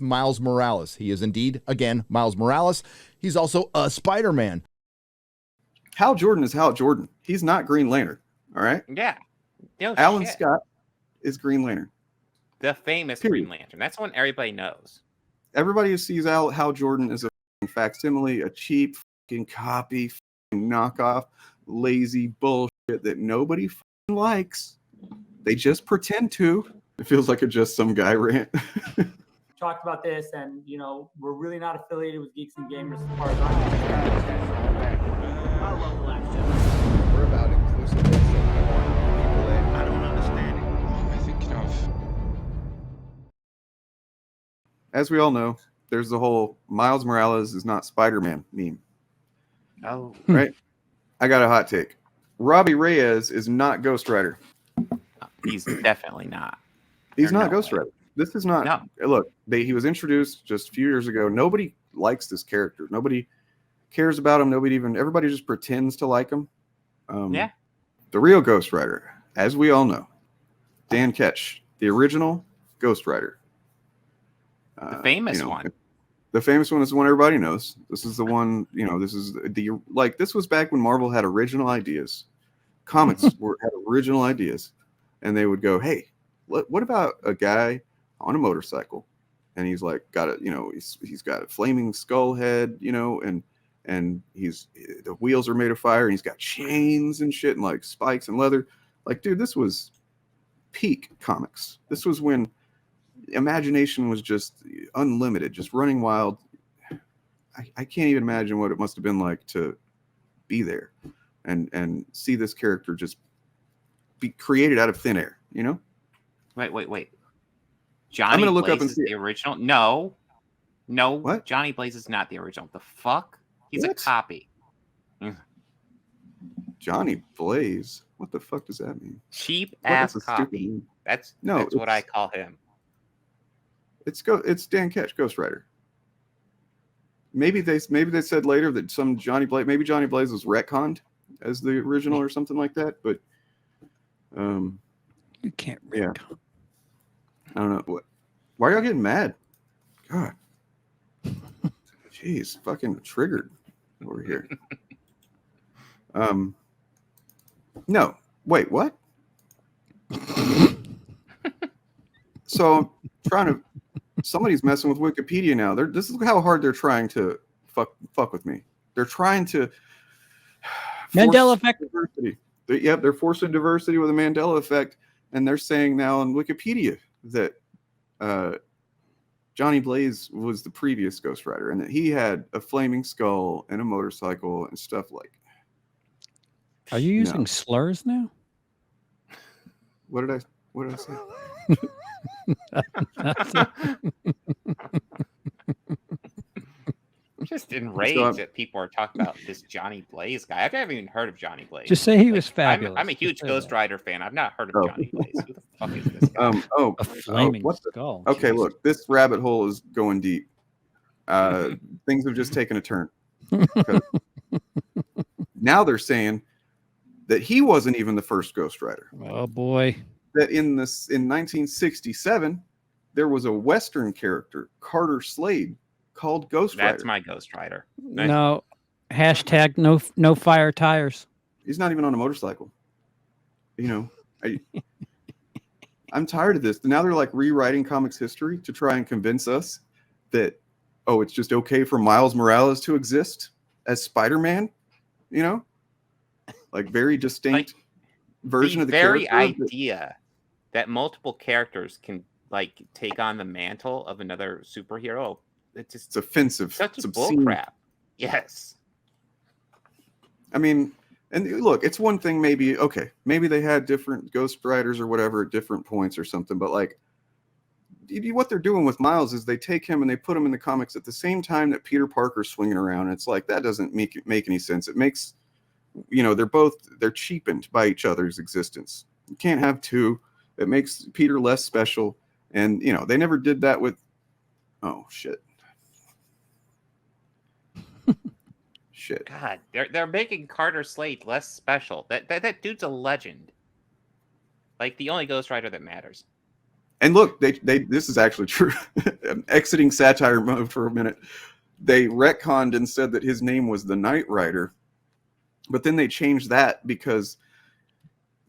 Miles Morales. He is indeed, again, Miles Morales. He's also a Spider-Man. Hal Jordan is Hal Jordan. He's not Green Lantern. All right? Yeah. No Alan shit. Scott is Green Lantern. The famous Period. Green Lantern. That's one everybody knows. Everybody who sees Hal Jordan as a facsimile, a cheap fucking copy, fucking knockoff, lazy bullshit that nobody fucking likes. They just pretend to. It feels like a just some guy rant. Talked about this, and we're really not affiliated with Geeks and Gamers as far as I'm concerned. I love the last show. We're about inclusiveness and I want people in. I don't understand it. I think As we all know, there's the whole Miles Morales is not Spider-Man meme. Oh. Right? I got a hot take. Robbie Reyes is not Ghost Rider. He's definitely not. He's There's not no Ghost way. Rider. This is not. No. Look, he was introduced just a few years ago. Nobody likes this character. Nobody cares about him. Everybody just pretends to like him. Yeah. The real Ghost Rider, as we all know, Dan Ketch, the original Ghost Rider. The famous one. The famous one is the one everybody knows. This is the one, this is this was back when Marvel had original ideas. Comics had original ideas. And they would go, hey, what about a guy on a motorcycle? And he's like, he's got a flaming skull head, and the wheels are made of fire, and he's got chains and shit and like spikes and leather. Like, dude, this was peak comics. This was when imagination was just unlimited, just running wild. I can't even imagine what it must have been like to be there and see this character just be created out of thin air, Wait. Johnny I'm gonna look Blaze up and is see the original? No. What? Johnny Blaze is not the original. The fuck? He's What? a copy. Johnny Blaze. What the fuck does that mean? Cheap What, ass that's a stupid copy. name. That's No, what I it's- call him. It's Dan Ketch, Ghost Rider. Maybe they said later that Johnny Blaze was retconned as the original or something like that, but You can't yeah. read. I don't know. Why are y'all getting mad? God. Jeez, fucking triggered over here. No. Wait, what? So I'm trying to somebody's messing with Wikipedia now. This is how hard they're trying to fuck with me. They're trying to Mandela effect. Diversity. They're forcing diversity with a Mandela effect, and they're saying now on Wikipedia that Johnny Blaze was the previous Ghost Rider, and that he had a flaming skull and a motorcycle and stuff like. Are you using slurs now? What did I say? I'm just enraged that people are talking about this Johnny Blaze guy. I've never even heard of Johnny Blaze. Just say he was fabulous. I'm a huge Just say Ghost that. Rider fan. I've not heard of Johnny Blaze. Who the fuck is this guy? A flaming skull. Okay, Jeez. look, this rabbit hole is going deep. Things have just taken a turn. Now they're saying that he wasn't even the first Ghost Rider. Oh boy. That in 1967, there was a Western character, Carter Slade, called Ghost Rider. That's my Ghost Rider. No. Hashtag no fire tires. He's not even on a motorcycle. I'm tired of this. Now they're like rewriting comics history to try and convince us that, it's just okay for Miles Morales to exist as Spider-Man, like very distinct version of the very character. idea that multiple characters can like take on the mantle of another superhero. It's offensive. Such It's a obscene. bullcrap. Yes. I mean, and look, it's one thing maybe they had different Ghost Riders or whatever at different points or something, but like what they're doing with Miles is they take him and they put him in the comics at the same time that Peter Parker's swinging around. It's like that doesn't make any sense. It makes they're cheapened by each other's existence. You can't have two. It makes Peter less special, and they never did that with. Oh shit. Shit. God, they're making Carter Slade less special. That dude's a legend. Like the only Ghost Rider that matters. And look, they this is actually true. I'm exiting satire mode for a minute. They retconned and said that his name was the Knight Rider, but then they changed that because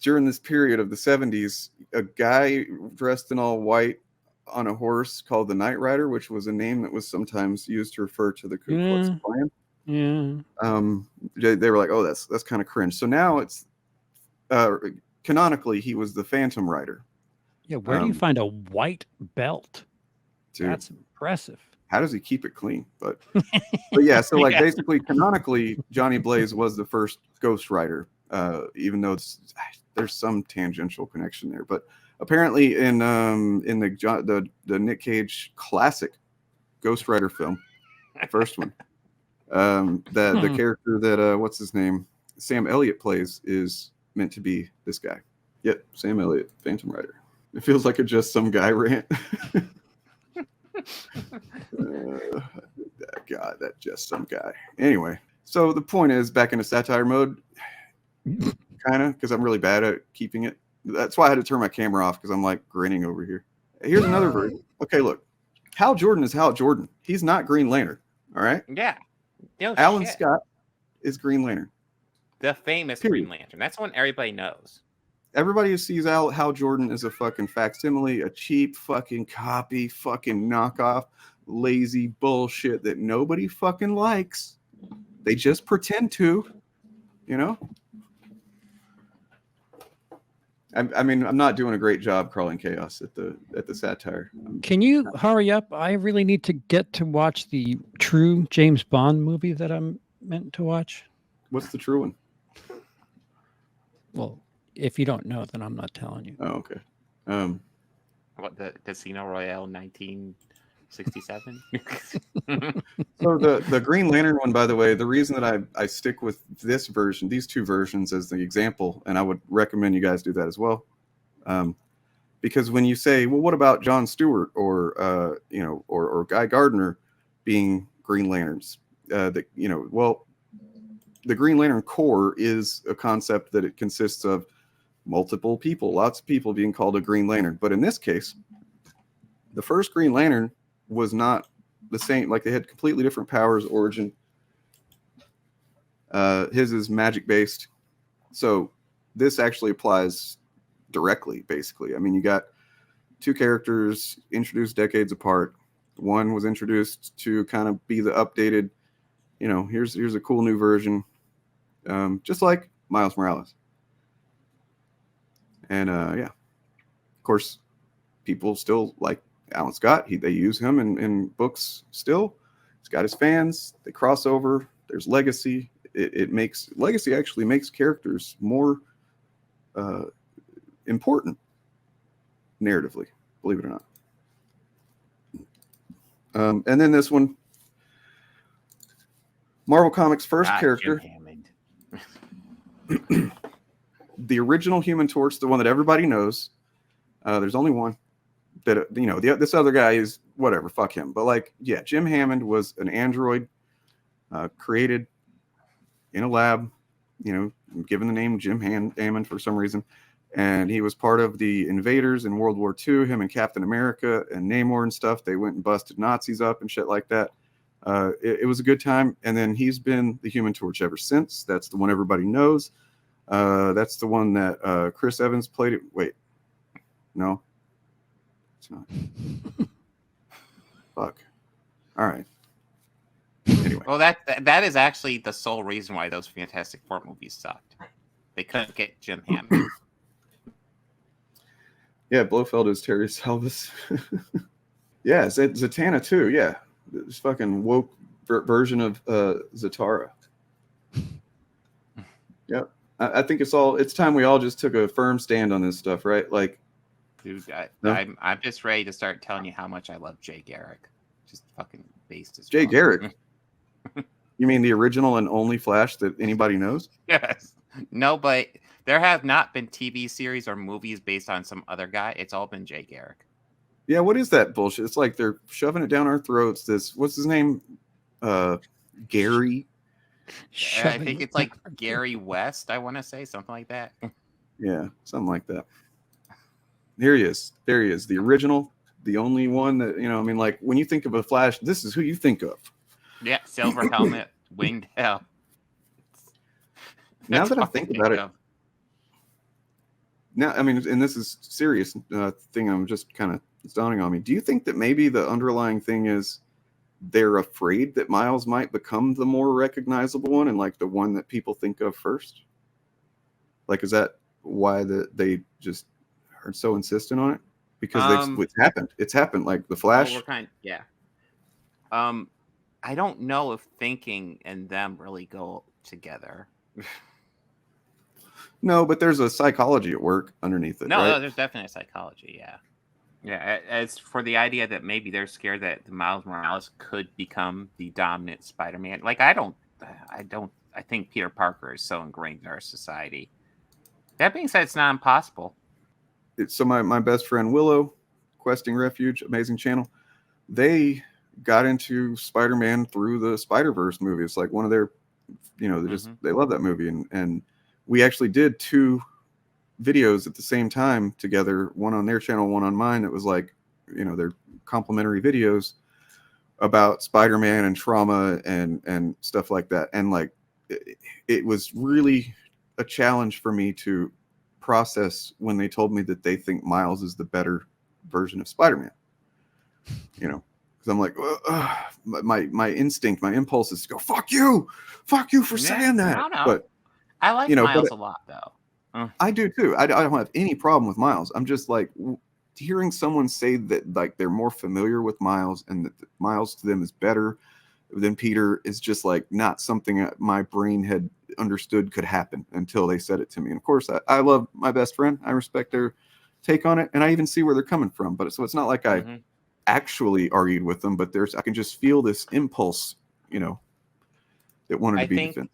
during this period of the 70s, a guy dressed in all white on a horse called the Knight Rider, which was a name that was sometimes used to refer to the Ku Klux Klan. Yeah. They were like, oh, that's kind of cringe. So now it's canonically he was the Phantom Rider. Yeah, where do you find a white belt? Dude, that's impressive. How does he keep it clean? But yeah, so like basically canonically, Johnny Blaze was the first Ghost Rider, even though there's some tangential connection there. But apparently in the Nick Cage classic Ghost Rider film, the first one, the character that what's his name, Sam Elliott plays is meant to be this guy. Yep, Sam Elliott, Phantom Rider. It feels like a just some guy rant. God, that just some guy. Anyway, so the point is, back into satire mode, kind of, because I'm really bad at keeping it. That's why I had to turn my camera off, because I'm like grinning over here. Here's another version. Okay, look. Hal Jordan is Hal Jordan. He's not Green Lantern. All right? Yeah. No Alan shit. Scott is Green Lantern. The famous Period. Green Lantern. That's one everybody knows. Everybody who sees Hal Jordan is a fucking facsimile, a cheap fucking copy, fucking knockoff, lazy bullshit that nobody fucking likes. They just pretend to, you know? I mean, I'm not doing a great job crawling chaos at the satire. Can you hurry up? I really need to get to watch the true James Bond movie that I'm meant to watch. What's the true one? Well, if you don't know, then I'm not telling you. Oh, okay. What, the Casino Royale 1967? So the Green Lantern one, by the way, the reason that I stick with this version, these two versions as the example, and I would recommend you guys do that as well, because when you say, well, what about Jon Stewart or Guy Gardner being Green Lanterns? The Green Lantern Corps is a concept that it consists of multiple people, lots of people being called a Green Lantern. But in this case, the first Green Lantern was not the same. Like, they had completely different powers, origin. His is magic based. So this actually applies directly, basically. I mean, you got two characters introduced decades apart. One was introduced to kind of be the updated, here's a cool new version. Just like Miles Morales. And of course, people still like Alan Scott. They use him in books still. He's got his fans. They cross over. There's legacy. Legacy actually makes characters more important narratively, believe it or not. And then this one, Marvel Comics' first character. Jim Hammond. The original Human Torch, the one that everybody knows. There's only one. That this other guy is whatever. Fuck him. But Jim Hammond was an android created in a lab. Given the name Jim Hammond for some reason, and he was part of the invaders in World War II. Him and Captain America and Namor and stuff. They went and busted Nazis up and shit like that. It was a good time. And then he's been the Human Torch ever since. That's the one everybody knows. That's the one that Chris Evans played it. Wait, no, it's not. Fuck. All right. Anyway. Well, that is actually the sole reason why those Fantastic Four movies sucked. They couldn't get Jim Hammond. Yeah, Blofeld is Terry Salvis. Yeah, Zatanna too. Yeah, this fucking woke version of Zatara. Yep. I think it's time we all just took a firm stand on this stuff, right? Like, dude, no? I'm just ready to start telling you how much I love Jay Garrick. Just fucking based as Jay fuck. Garrick. You mean the original and only Flash that anybody knows? Yes. No, but there have not been TV series or movies based on some other guy. It's all been Jay Garrick. Yeah, what is that bullshit? It's like they're shoving it down our throats. What's his name? Gary. I think it's like Gary West, I want to say, something like that. Yeah, something like that. Here he is. There he is. The original, the only one that, you know, I mean, like when you think of a Flash, this is who you think of. Yeah, silver helmet, winged hell. Now That's that I all think about it, of. now, I mean, and this is serious thing. I'm just kind of, it's dawning on me. Do you think that maybe the underlying thing is they're afraid that Miles might become the more recognizable one and like the one that people think of first? Like, is that why they just are so insistent on it? Because it's happened. It's happened. Like the Flash. Yeah. I don't know if thinking and them really go together. No, but there's a psychology at work underneath it. No, right? no, there's definitely psychology. Yeah. Yeah, as for the idea that maybe they're scared that Miles Morales could become the dominant Spider-Man. Like, I think Peter Parker is so ingrained in our society. That being said, it's not impossible. So my best friend Willow, Questing Refuge, amazing channel. They got into Spider-Man through the Spider-Verse movie. It's like one of their, you know, they love that movie, and we actually did 2 videos at the same time together, one on their channel, one on mine. It was like, you know, they're complimentary videos about Spider-Man and trauma and stuff like that. And like it was really a challenge for me to process when they told me that they think Miles is the better version of Spider-Man. You know, because I'm like, my instinct, my impulse is to go, fuck you for saying that. No. But I like Miles a lot, though. I do too. I don't have any problem with Miles. I'm just like hearing someone say that like they're more familiar with Miles and that Miles to them is better than Peter is just like not something that my brain had understood could happen until they said it to me. And of course, I love my best friend. I respect their take on it, and I even see where they're coming from. But so it's not like I actually argued with them, but I can just feel this impulse, you know, that wanted to be defensive.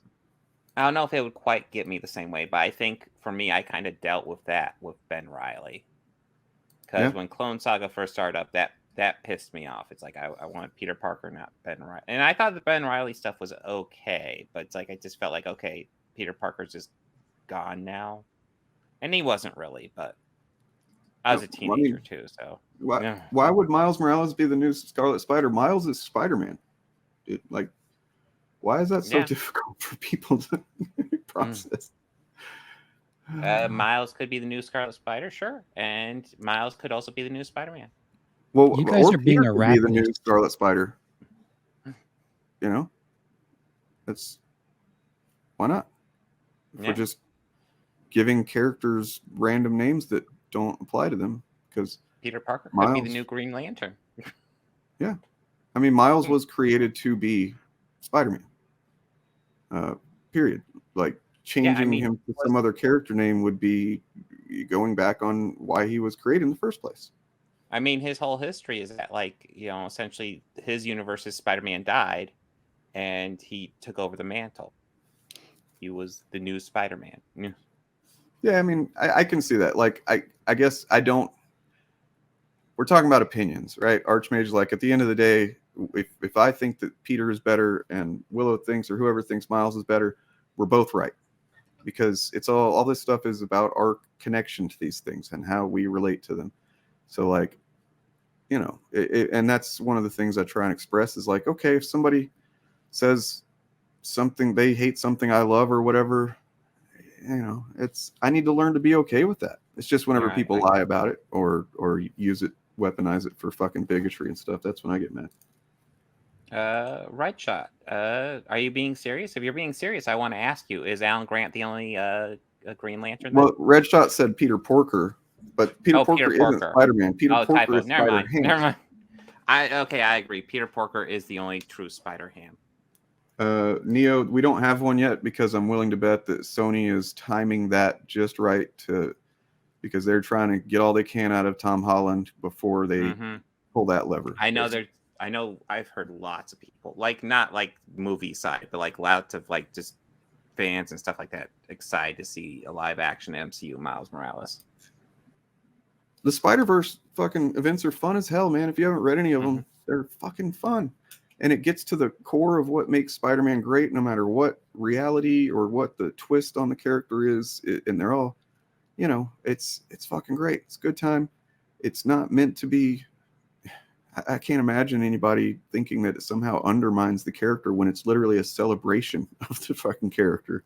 I don't know if it would quite get me the same way, but I think for me, I kind of dealt with that with Ben Reilly. Because when Clone Saga first started up, that pissed me off. It's like I wanted Peter Parker, not Ben Reilly. And I thought the Ben Reilly stuff was okay, but it's like I just felt like, okay, Peter Parker's just gone now. And he wasn't really, but I was a teenager too, so. Why would Miles Morales be the new Scarlet Spider? Miles is Spider-Man. Like, why is that so difficult for people to process? Miles could be the new Scarlet Spider, sure, and Miles could also be the new Spider-Man. Well, you guys are being a be the new Scarlet Spider. You know, that's why not? If we're just giving characters random names that don't apply to them, because Peter Parker could be the new Green Lantern. Yeah, I mean, Miles was created to be Spider-Man. Period. Like changing him to some other character name would be going back on why he was created in the first place. I mean, his whole history is that, like, you know, essentially his universe's Spider-Man died, and he took over the mantle. He was the new Spider-Man. Yeah, I mean, I can see that. Like, I guess I don't. We're talking about opinions, right? Archmage, like at the end of the day, if I think that Peter is better and Willow thinks or whoever thinks Miles is better, we're both right. Because it's all this stuff is about our connection to these things and how we relate to them. So like, you know, and that's one of the things I try and express is like, okay, if somebody says something, they hate something I love or whatever, you know, I need to learn to be okay with that. It's just whenever people lie about it or use it, weaponize it for fucking bigotry and stuff, that's when I get mad. Right shot. Are you being serious? If you're being serious, I want to ask you: is Alan Grant the only Green Lantern? Well, Red Shot said Peter Porker, but Peter Porker isn't Spider-Man. Peter Porker is Spider-Ham. Never mind. I agree. Peter Porker is the only true Spider-Ham. Neo, we don't have one yet because I'm willing to bet that Sony is timing that just right because they're trying to get all they can out of Tom Holland before they pull that lever. I know I've heard lots of people, like not like movie side, but like lots of like just fans and stuff like that excited to see a live action MCU Miles Morales. The Spider-Verse fucking events are fun as hell, man. If you haven't read any of them, they're fucking fun. And it gets to the core of what makes Spider-Man great, no matter what reality or what the twist on the character is. And they're all, you know, it's fucking great. It's a good time. it's not meant to be. I can't imagine anybody thinking that it somehow undermines the character when it's literally a celebration of the fucking character.